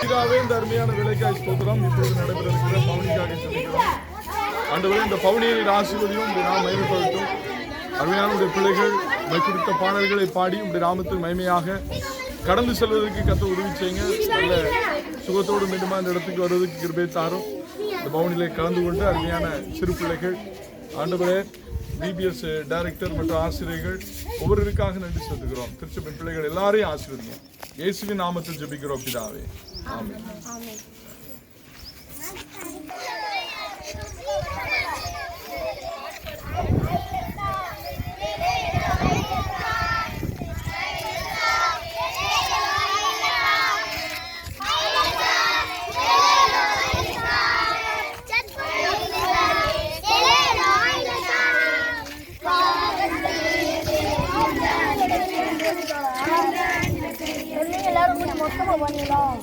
பிதாவே, இந்த அருமையான வேலைக்காய் ஸ்தோத்திரம். இப்பொழுது நடைபெற இருக்கிற பவுனிக்காக சொல்லிக்கிறோம். ஆண்டவரே, இந்த பவுனியை ஆசீர்வதியும் நாம் மகிமைப்படுத்தும். அருமையான பிள்ளைகள் குறித்த பாடல்களை பாடி உடைய நாமத்தில் மகிமையாக கடந்து செல்வதற்கு கத்த உதவி செய்யுங்க. நல்ல சுகத்தோடு மீண்டுமா இந்த இடத்துக்கு வருவதற்கு கிருபை தாரும். இந்த பவுனிலே கலந்து கொண்டு அருமையான சிறு பிள்ளைகள், ஆண்டவரே, பிபிஎஸ் டைரக்டர் மற்றும் ஆசிரியர்கள் ஒவ்வொருவருக்காக நன்றி செலுத்துகிறோம். திருச்சபை பிள்ளைகள் எல்லாரையும் ஆசீர்வதிங்க. இயேசுவின் நாமத்தில் ஜெபிக்கிறோம் பிதாவே, ஆமென். மொத்தமா பண்ணலாம்.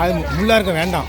அது முள்ளா இருக்க வேண்டாம்.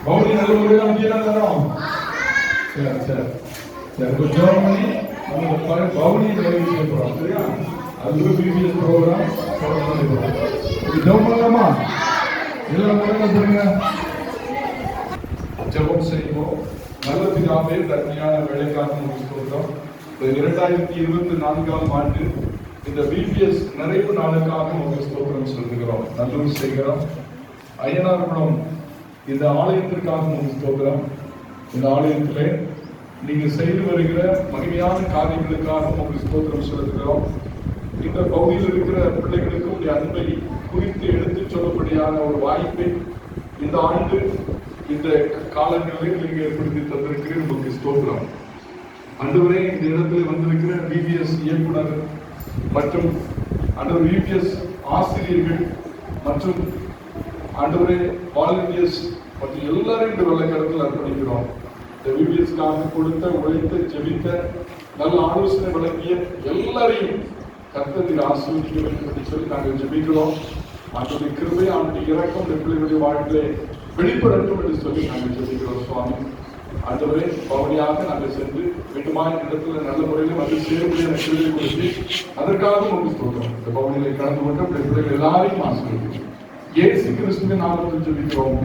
பவுனி நல்ல முறையில் அமைதியாக தரோம். சரி சரி சரி, கொஞ்சம் பண்ணி நம்ம பவுனி நிறைவேற்ற போகிறோம். சரியா? அது பிபிஎஸ் ப்ரோக்ராம் ஜெபம் பண்ணலாமா? எல்லாம் சொல்லுங்க. ஜெபம் செய்வோம். நல்ல பிதாவே, தன்மையான வேலைக்காக சொல்கிறோம். 2024ஆம் ஆண்டு இந்த பிபிஎஸ் நிறைவு நாளுக்காக உங்களுக்கு ஸ்தோத்திரம் சொல்லுகிறோம். நல்லூர் செய்கிறோம். ஐயனார்குளம் இந்த ஆலயத்திற்காக உங்களுக்கு ஸ்தோத்திரம். இந்த ஆலயத்திலே நீங்க செய்து வருகிற மகிமையான காரியங்களுக்காக உங்களுக்கு ஸ்தோத்திரம் செலுத்துகிறோம். இந்த பகுதியில் இருக்கிற பிள்ளைகளுக்கு உடைய அன்பை குறித்து எடுத்து சொல்லப்படியான ஒரு வாய்ப்பை இந்த ஆண்டு இந்த காலங்களில் நீங்க ஏற்படுத்தி தந்திருக்கிறீர்கள். உங்களுக்கு ஸ்தோத்திரம். ஆண்டவரே, இந்த இடத்தில் வந்திருக்கிற பிபிஎஸ் இயக்குனர் மற்றும் ஆண்டவர் பிபிஎஸ் ஆசிரியர்கள் மற்றும் ஆண்டவரே வாலண்டியர்ஸ் மற்றும் எல்லாரும் இந்த வெள்ளக்காலத்தில் அர்ப்பணிக்கிறோம். இந்த பிபிஎஸ்காக கொடுத்த, உழைத்த, ஜெபித்த, நல்ல ஆலோசனை வழங்கிய எல்லாரையும் கர்த்தர் ஆசீர்வதிக்க வேண்டும் என்று சொல்லி நாங்கள் ஜெபிக்கிறோம். அவருடைய கிருபை, அவருடைய இரக்கம் இந்த பிள்ளைகளுடைய வாழ்க்கையிலே வெளிப்படட்டும் என்று சொல்லி நாங்கள் ஜெபிக்கிறோம். சுவாமி, ஆண்டவரே, பவனியாக நாங்கள் சென்று மீண்டுமாய் இடத்துல நல்ல முறையில் வந்து சேரும்படியான கிருபை கொடுத்து அதற்காக உங்களுக்கு சொல்றோம். இந்த பவனியை கடந்து கொண்டு பிள்ளைகள் எல்லாரையும் ஆசீர்வதிக்கிறோம். இயேசு கிறிஸ்துவின் நாமத்தில் ஜெபிக்கிறோம்.